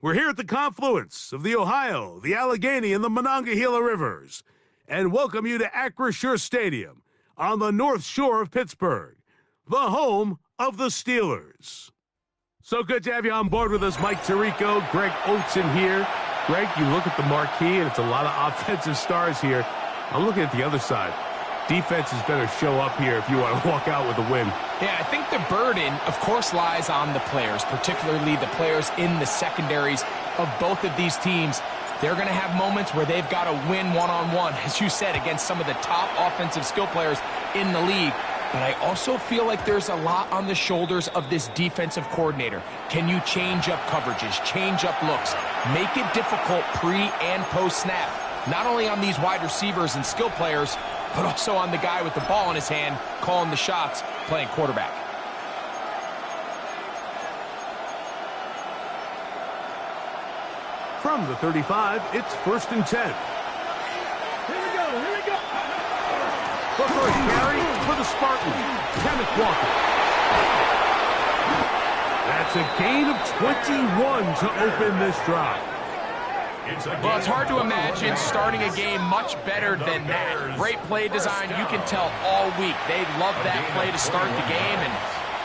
We're here at the confluence of the Ohio, the Allegheny, and the Monongahela Rivers, and welcome you to Acrisure Stadium on the North Shore of Pittsburgh, the home of the Steelers. So good to have you on board with us, Mike Tirico, Greg Oateson here. Greg, you look at the marquee, and it's a lot of offensive stars here. I'm looking at the other side. Defenses better show up here if you want to walk out with a win. Yeah, I think the burden, of course, lies on the players, particularly the players in the secondaries of both of these teams. They're going to have moments where they've got to win one-on-one, as you said, against some of the top offensive skill players in the league. But I also feel like there's a lot on the shoulders of this defensive coordinator. Can you change up coverages, change up looks, make it difficult pre- and post-snap? Not only on these wide receivers and skill players, but also on the guy with the ball in his hand, calling the shots, playing quarterback. From the 35, it's 1st and 10. Here we go. The first carry for the Spartans, Kenneth Walker. That's a gain of 21 to open this drive. Well, it's hard to imagine starting a game much better than that. Great play design. You can tell all week they love that play to start the game, and,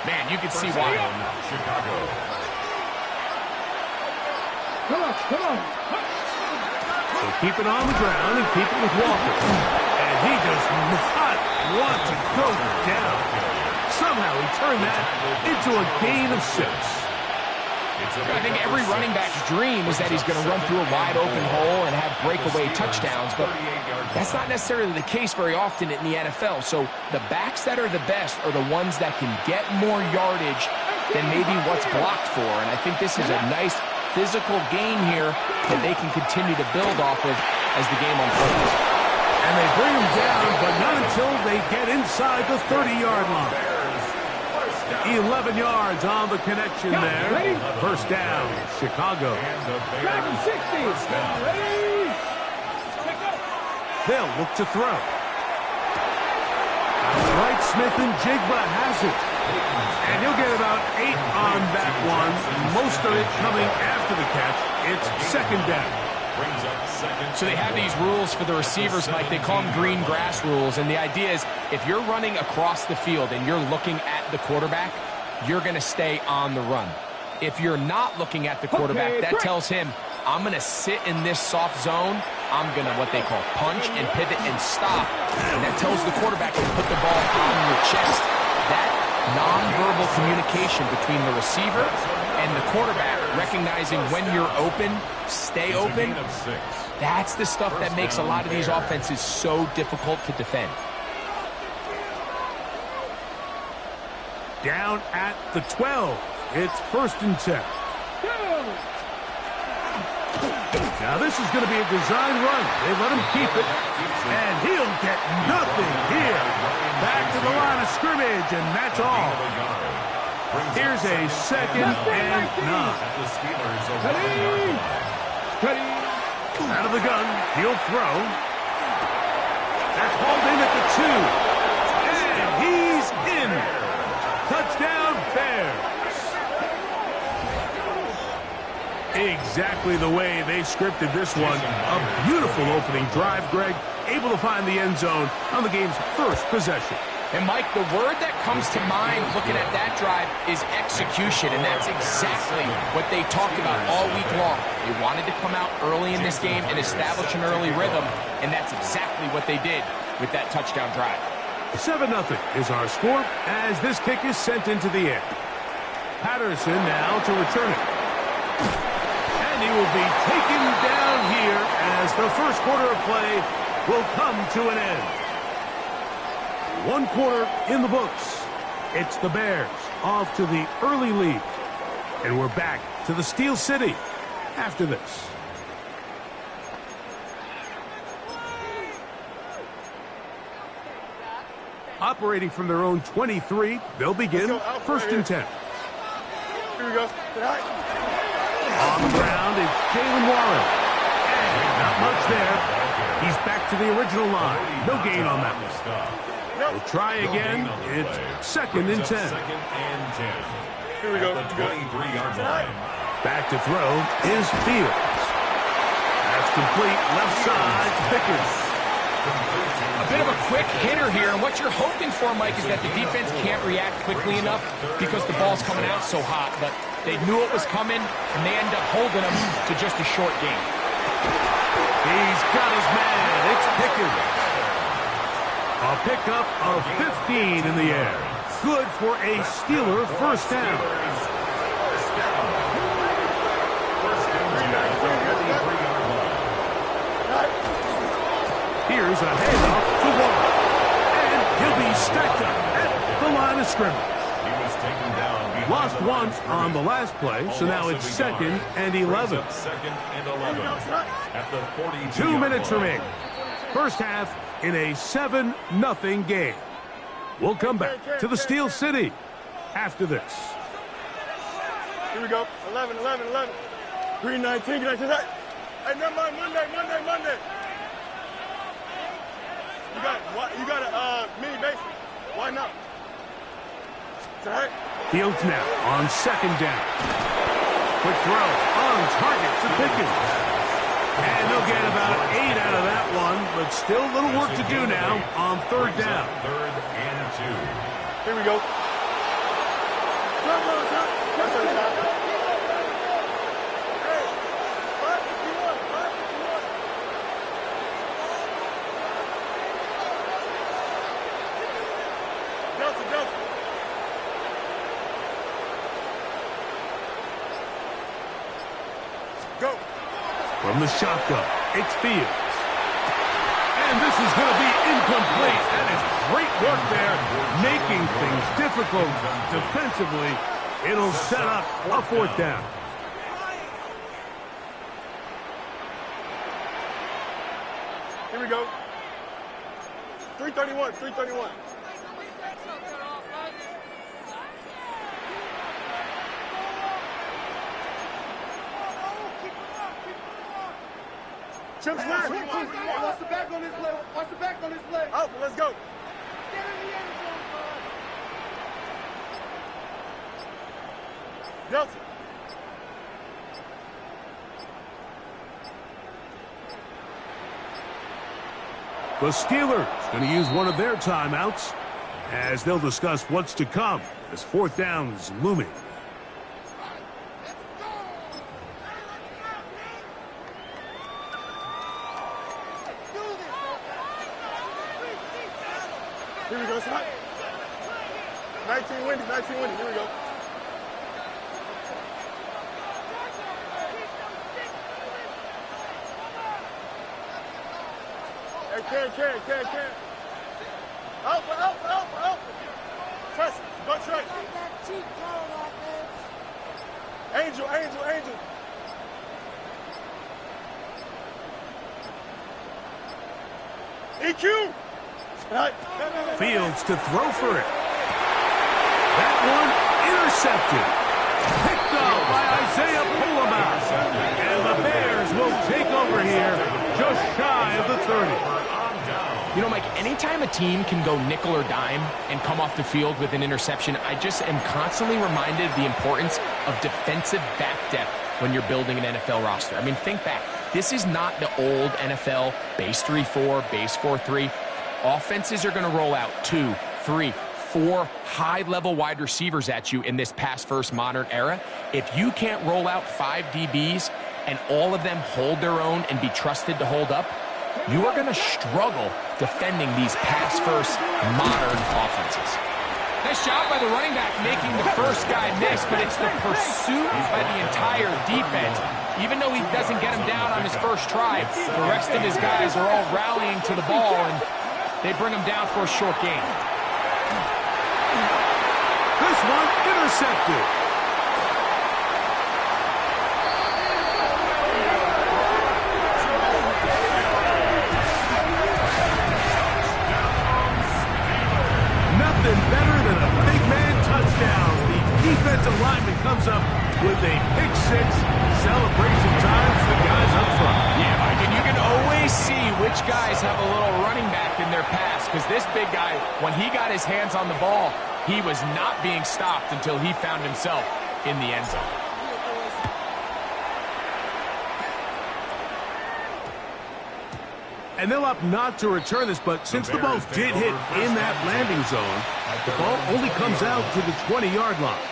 man, you can see why. Come on. So keep it on the ground and keep it with Walker. And he does not want to go down. Somehow he turned that into a gain of 6. I think every running back's dream is that he's going to run through a wide-open hole and have breakaway touchdowns, but that's not necessarily the case very often in the NFL. So the backs that are the best are the ones that can get more yardage than maybe what's blocked for, and I think this is a nice physical gain here that they can continue to build off of as the game unfolds. And they bring him down, but not until they get inside the 30-yard line. 11 yards on the connection there. First down, Chicago. They'll look to throw. Right, Smith and Jigba has it. And he'll get about 8 on that one. Most of it coming after the catch. It's 2nd down. So they have these rules for the receivers, Mike. They call them green grass rules. And the idea is if you're running across the field and you're looking at the quarterback, you're going to stay on the run. If you're not looking at the quarterback, that tells him, I'm going to sit in this soft zone. I'm going to what they call punch and pivot and stop. And that tells the quarterback to put the ball on your chest. That nonverbal communication between the receiver and the quarterback, recognizing when you're open, stay open, that's the stuff that makes a lot of these offenses so difficult to defend. Down at the 12. It's 1st and 10. Now this is going to be a design run. They let him keep it, and he'll get nothing here. Back to the line of scrimmage, and that's all. Here's a 2nd and 9. Out of the gun, he'll throw. That's hauled in at the 2. And he's in. Touchdown, Bears. Exactly the way they scripted this one. A beautiful opening drive, Greg. Able to find the end zone on the game's first possession. And, Mike, the word that comes to mind looking at that drive is execution, and that's exactly what they talked about all week long. They wanted to come out early in this game and establish an early rhythm, and that's exactly what they did with that touchdown drive. 7-0 is our score as this kick is sent into the air. Patterson now to return it. And he will be taken down here as the first quarter of play will come to an end. 1 quarter in the books. It's the Bears off to the early lead. And we're back to the Steel City after this. Operating from their own 23, they'll begin 1st and 10. Here we go. On the ground is Jalen Warren. And not much there. He's back to the original line. No gain on that one. We'll try again. It's 2nd and 10. Here we go. At the 23-yard line. Back to throw is Fields. That's complete. Left side, Pickens. A bit of a quick hitter here, and what you're hoping for, Mike, is that the defense can't react quickly enough because the ball's coming out so hot. But they knew it was coming, and they end up holding them to just a short game. He's got his man. It's Pickens. A pickup of 15 in the air. Good for a Steeler first down. Here's a handoff to Warren. And he'll be stacked up at the line of scrimmage. Lost once on the last play, so now it's 2nd and 11. 2 minutes remaining. First half in a 7-0 game. We'll come back to the Steel City after this. Here we go. 11. Green 19. Hey, never mind. Monday. You got a mini basement. Why not? Fields now on 2nd down. Quick throw on target to Pickens. And they'll get about 8 out of that one, but still a little work to do now on 3rd down. 3rd and 2. Here we go. Go. From the shotgun, it's Fields. And this is going to be incomplete. That is great work there, making things difficult defensively. It'll set up a 4th down. Here we go. 331. Chips left. Watch the back on this play. Out, let's go. Get in the end zone, bud. Nelson. The Steelers going to use one of their timeouts as they'll discuss what's to come as 4th down is looming. Here we go, son. 19 windy. Here we go. Hey, can. Out. Trust. Go Trey. Angel. EQ. Fields to throw for it. That one intercepted. Picked up by Isaiah Pullamath. And the Bears will take over here just shy of the 30. You know, Mike, anytime a team can go nickel or dime and come off the field with an interception, I just am constantly reminded of the importance of defensive back depth when you're building an NFL roster. I mean, think back. This is not the old NFL base 3-4, base 4-3. Offenses are going to roll out 2, 3, 4 high-level wide receivers at you in this pass-first modern era. If you can't roll out 5 DBs and all of them hold their own and be trusted to hold up, you are going to struggle defending these pass-first modern offenses. Nice job by the running back making the first guy miss, but it's the pursuit by the entire defense. Even though he doesn't get him down on his first try, the rest of his guys are all rallying to the ball, and they bring him down for a short gain. This one intercepted. Nothing better than a big man touchdown. The defensive lineman comes up with a pick 6. Celebration time for the guys up front. Yeah, Mike, and you can always see which guys have a little running back in their pass, because this big guy, when he got his hands on the ball, he was not being stopped until he found himself in the end zone. And they'll opt not to return this, but since the ball did hit in that landing zone, the ball only comes out to the 20-yard line.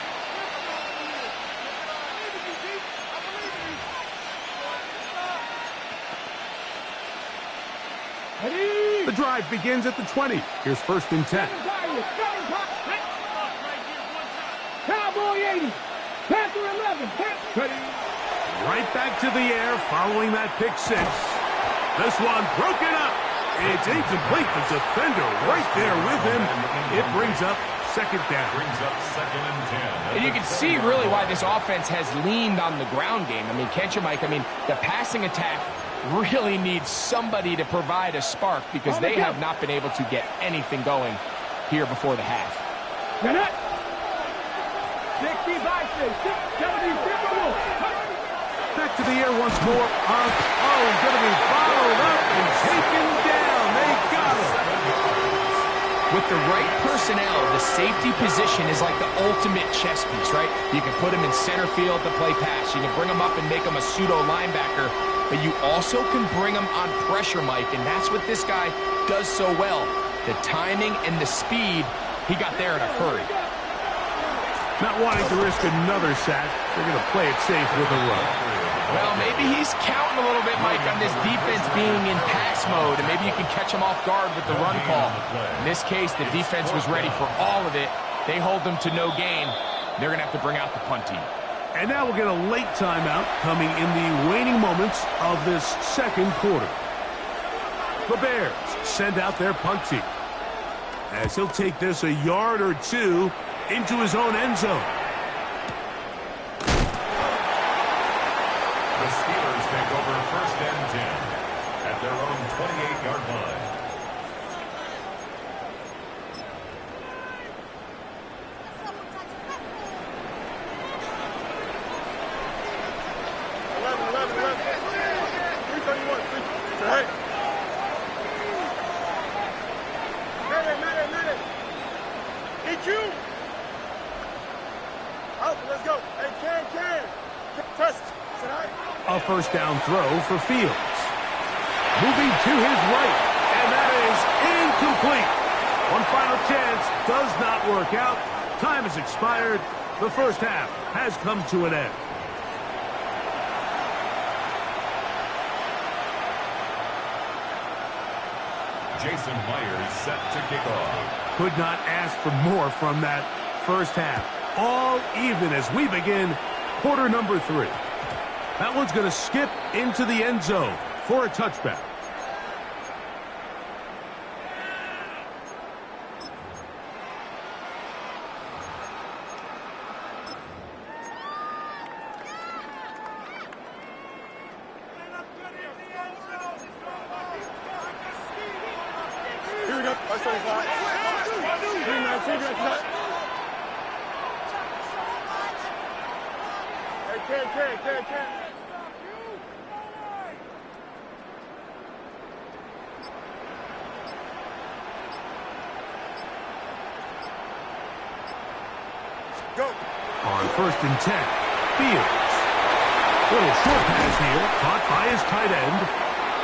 The drive begins at the 20. Here's 1st and 10. Cowboy 80. Panther 11. Right back to the air following that pick 6. This one broken up. It's incomplete. The defender right there with him. It brings up 2nd down. And you can see really why this offense has leaned on the ground game. I mean, can't you, Mike? I mean, the passing attack really needs somebody to provide a spark because they have not been able to get anything going here before the half. 60 by 6. Back to the air once more. He's going to be followed up and taken down. They got him. With the right personnel, the safety position is like the ultimate chess piece, right? You can put him in center field to play pass. You can bring him up and make him a pseudo linebacker, but you also can bring him on pressure, Mike, and that's what this guy does so well. The timing and the speed, he got there in a hurry. Not wanting to risk another sack, they're going to play it safe with a run. Well, maybe he's counting a little bit, Mike, on this defense being in pass mode, and maybe you can catch him off guard with the run call. In this case, the defense was ready for all of it. They hold them to no gain. They're going to have to bring out the punt team. And now we'll get a late timeout coming in the waning moments of this 2nd quarter. The Bears send out their punt team, as he'll take this a yard or two into his own end zone. The Steelers take over 1st and 10 at their own 28-yard line. A 1st down throw for Fields. Moving to his right, and that is incomplete. One final chance does not work out. Time has expired. The 1st half has come to an end. Jason Myers set to kick off. Could not ask for more from that 1st half. All even as we begin quarter number 3. That one's going to skip into the end zone for a touchback. Here we go. Can't. Go. On 1st and 10, Fields. Little short pass here, caught by his tight end.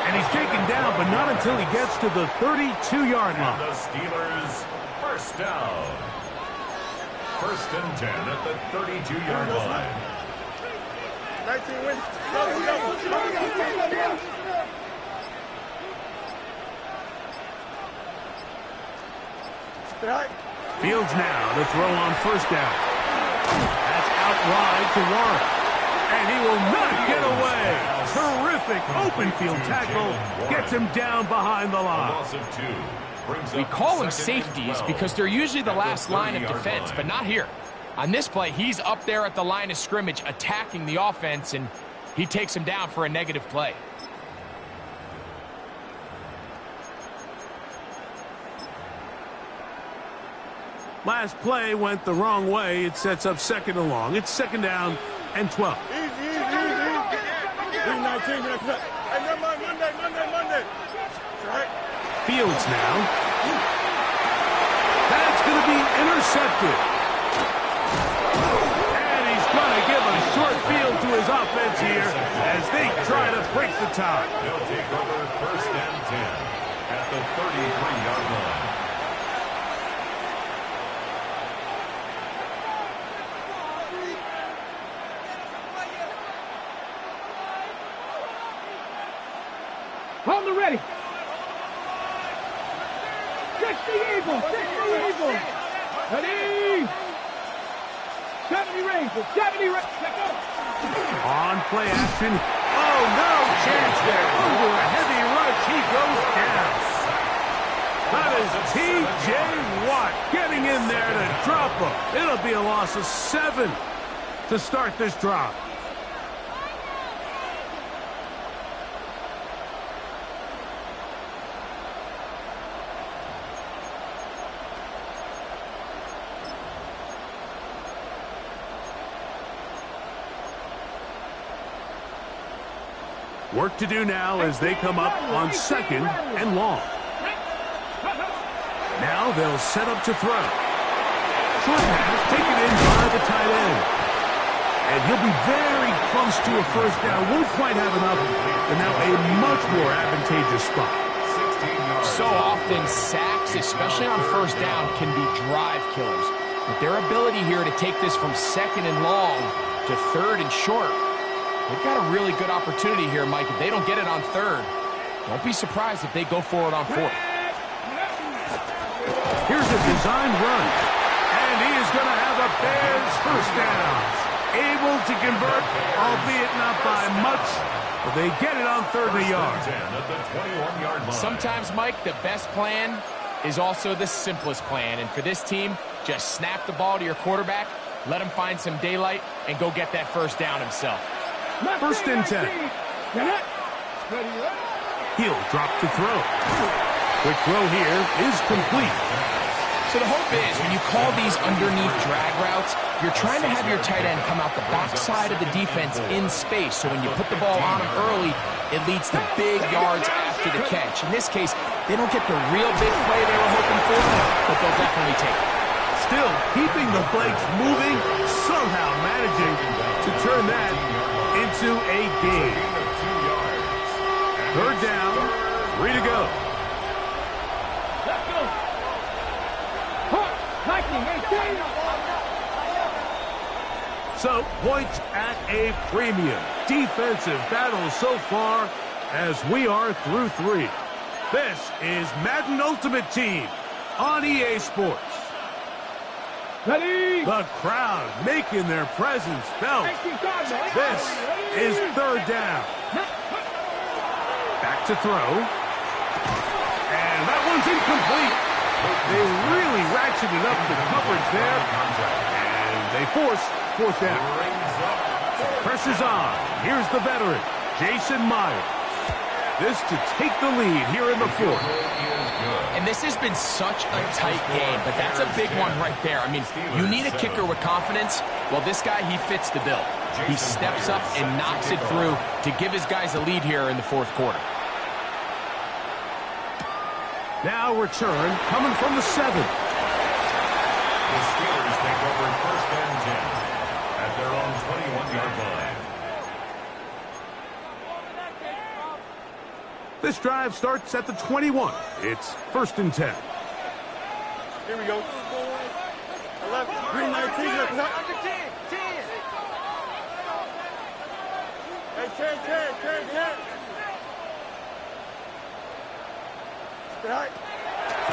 And he's taken down, but not until he gets to the 32-yard line. The Steelers 1st down. 1st and 10 at the 32-yard line. 19 wins. Go. Fields now to throw on 1st down. That's out wide to Warren. And he will not get away. Terrific open field tackle. Gets him down behind the line. We call them safeties because they're usually the last line of defense, but not here. On this play, he's up there at the line of scrimmage attacking the offense, and he takes him down for a negative play. Last play went the wrong way. It sets up 2nd and long. It's 2nd down and 12. Easy. 19. Hey, never mind. Monday. Right. Fields now. That's going to be intercepted. And he's going to give a short field to his offense here as they try to break the tie. They'll take over 1st and 10. the 33-yard line. On the ready. 60 Eagles. 60 Eagles. Ready. 70 Rangers. 70 Rangers. On play action. Oh, no chance there. Under a heavy rush, he goes down. That is T.J. Watt getting in there to drop him. It'll be a loss of 7 to start this drive. Work to do now as they come up on 2nd and long. Now they'll set up to throw. Short pass taken in by the tight end. And he'll be very close to a first down. Won't quite have enough, but now a much more advantageous spot. So often sacks, especially on first down, can be drive killers. But their ability here to take this from 2nd and long to 3rd and short, they've got a really good opportunity here, Mike. If they don't get it on 3rd, don't be surprised if they go for it on 4th. Here's a designed run. And he is going to have a Bears first down. Able to convert, albeit not by much, but they get it on 3rd and a yard. Sometimes, Mike, the best plan is also the simplest plan. And for this team, just snap the ball to your quarterback, let him find some daylight, and go get that first down himself. 1st and 10. He'll drop to throw. Quick throw here is complete. So the hope is when you call these underneath drag routes, you're trying to have your tight end come out the backside of the defense in space. So when you put the ball on him early, it leads to big yards after the catch. In this case, they don't get the real big play they were hoping for, but they'll definitely take it. Still keeping the legs moving, somehow managing to turn that into a gain. 3rd down, 3 to go. Let's go. So, points at a premium. Defensive battle so far as we are through 3. This is Madden Ultimate Team on EA Sports. Ready. The crowd making their presence felt. This is 3rd down. Back to throw. And that one's incomplete. They really ratcheted up the coverage there. And they force 4th down. Pressure's on. Here's the veteran, Jason Myers. This to take the lead here in the 4th. And this has been such a tight game, but that's a big one right there. I mean, you need a kicker with confidence. Well, this guy, he fits the bill. He steps up and knocks it through to give his guys a lead here in the 4th quarter. Now return coming from the 7. The Steelers take over 1st and 10 at their own 21-yard line. This drive starts at the 21. It's 1st and 10. Here we go. 11. Green 19. Under 10. 10. Hey, 10.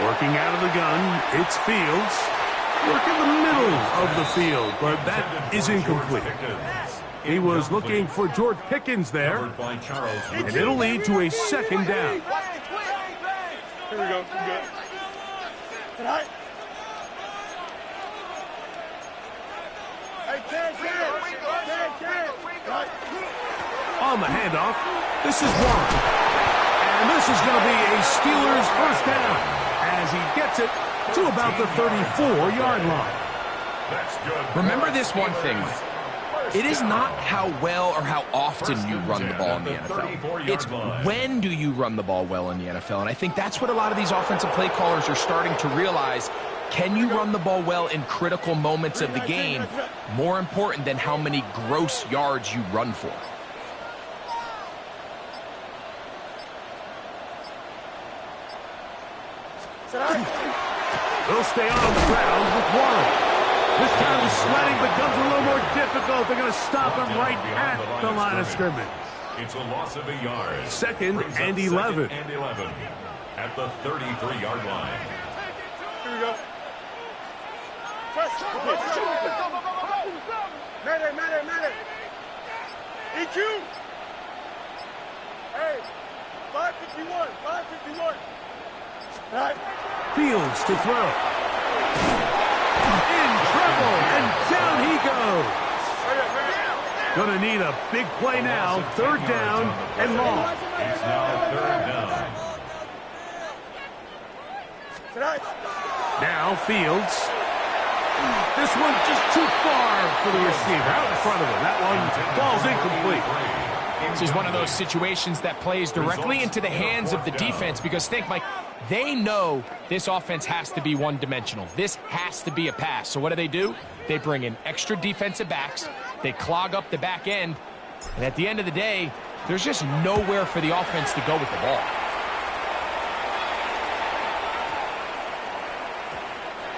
Working out of the gun, it's Fields. Work in the middle of the field, but that is incomplete. He was looking for George Pickens there, and it'll lead to a 2nd down. Here we go. Good. Hey, 10. On the handoff, this is Warren. And this is going to be a Steelers first down as he gets it to about the 34-yard line. Remember this one thing, Mike. It is not how well or how often you run the ball in the NFL. It's when do you run the ball well in the NFL. And I think that's what a lot of these offensive play callers are starting to realize. Can you run the ball well in critical moments of the game? More important than how many gross yards you run for. He'll stay on the ground with Warren. This time the sledding becomes a little more difficult. They're going to stop him right at the line of scrimmage. It's a loss of a yard. Second and 11. Second and 11 at the 33-yard line. Here we go. Mayday. EQ. Hey, 551. All right. Fields to throw. In trouble, and down he goes. Gonna need a big play now. Third down and long. It's now third down. Now Fields. This one just too far for the receiver. Out in front of him. That one falls incomplete. This is one of those situations that plays directly into the hands of the defense because think, Mike, they know this offense has to be one-dimensional. This has to be a pass. So what do? They bring in extra defensive backs. They clog up the back end. And at the end of the day, there's just nowhere for the offense to go with the ball.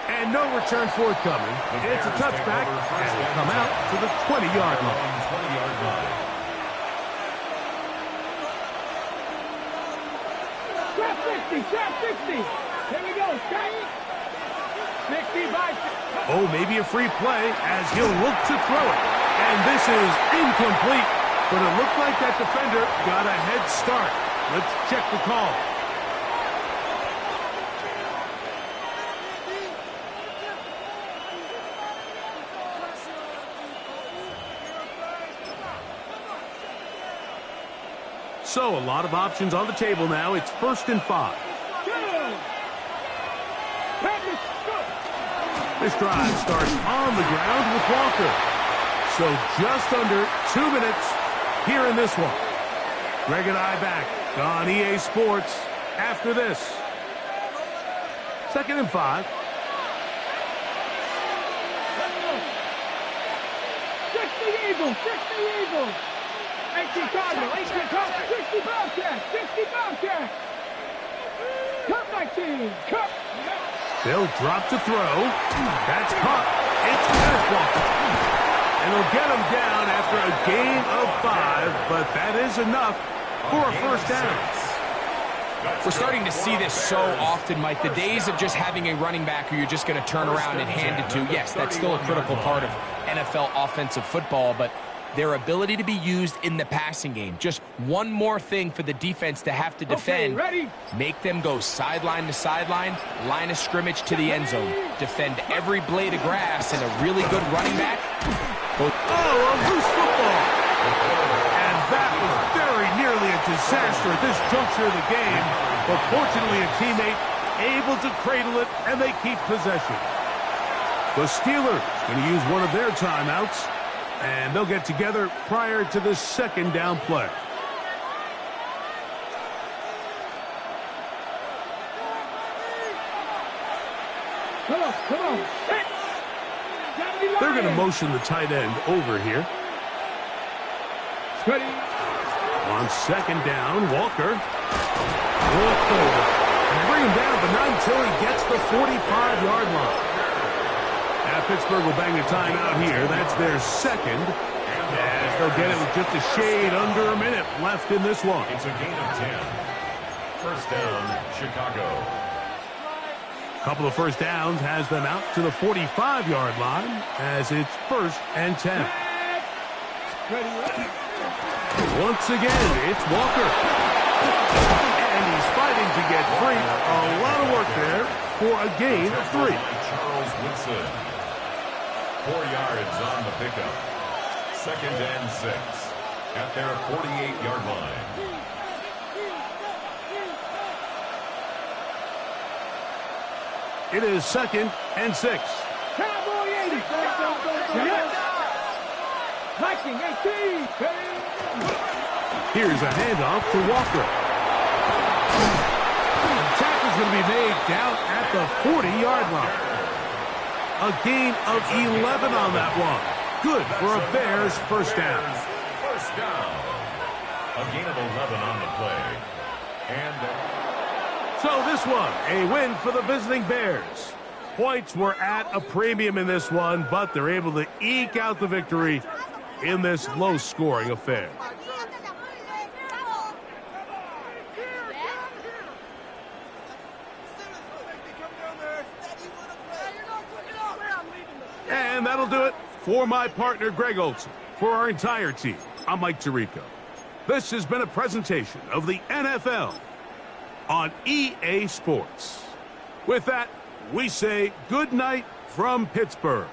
And no return forthcoming. It's a touchback, and will come out to the 20-yard line. Trap 60. Here we go. 65. Oh, maybe a free play as he'll look to throw it. And this is incomplete. But it looked like that defender got a head start. Let's check the call. So, a lot of options on the table now. It's 1st and 5. This drive starts on the ground with Walker. So, just under 2 minutes here in this one. Greg and I back on EA Sports after this. 2nd and 5. Fix the Eagles. 80 Cardinal, 80 Cardinal, 60 Bobcat. Cut 19, cut. They'll drop to throw. That's caught. It's Kenneth Walker. And they'll get him down after a gain of 5, but that is enough for a first down. We're starting to see this so often, Mike. The days of just having a running back who you're just going to turn around and hand it to, yes, that's still a critical part of NFL offensive football, but their ability to be used in the passing game. Just one more thing for the defense to have to defend. Make them go sideline to sideline, line of scrimmage to the end zone. Defend every blade of grass, and a really good running back. Oh, a loose football. And that was very nearly a disaster at this juncture of the game. But fortunately, a teammate able to cradle it, and they keep possession. The Steelers going to use one of their timeouts. And they'll get together prior to the 2nd down play. Come on. They're going to motion the tight end over here. Ready. On 2nd down, Walker. And bring him down, but not until he gets the 45-yard line. Now Pittsburgh will bang a timeout here. That's their 2nd. As they'll get it with just a shade under a minute left in this one. It's a gain of 10. First down, Chicago. A couple of first downs has them out to the 45-yard line as it's 1st and 10. Once again, it's Walker. And he's fighting to get free. A lot of work there for a gain of 3. Charles Woodson. 4 yards on the pickup. 2nd and 6 at their 48-yard line. It is 2nd and 6. Cowboy 80. Viking 18. Here's a handoff to Walker. The tackle's going to be made down at the 40-yard line. A gain of 11 on that one. Good for a Bears first down. First down. A gain of 11 on the play. And so this one, a win for the visiting Bears. Points were at a premium in this one, but they're able to eke out the victory in this low-scoring affair. And that'll do it for my partner, Greg Olson. For our entire team, I'm Mike Tirico. This has been a presentation of the NFL on EA Sports. With that, we say good night from Pittsburgh.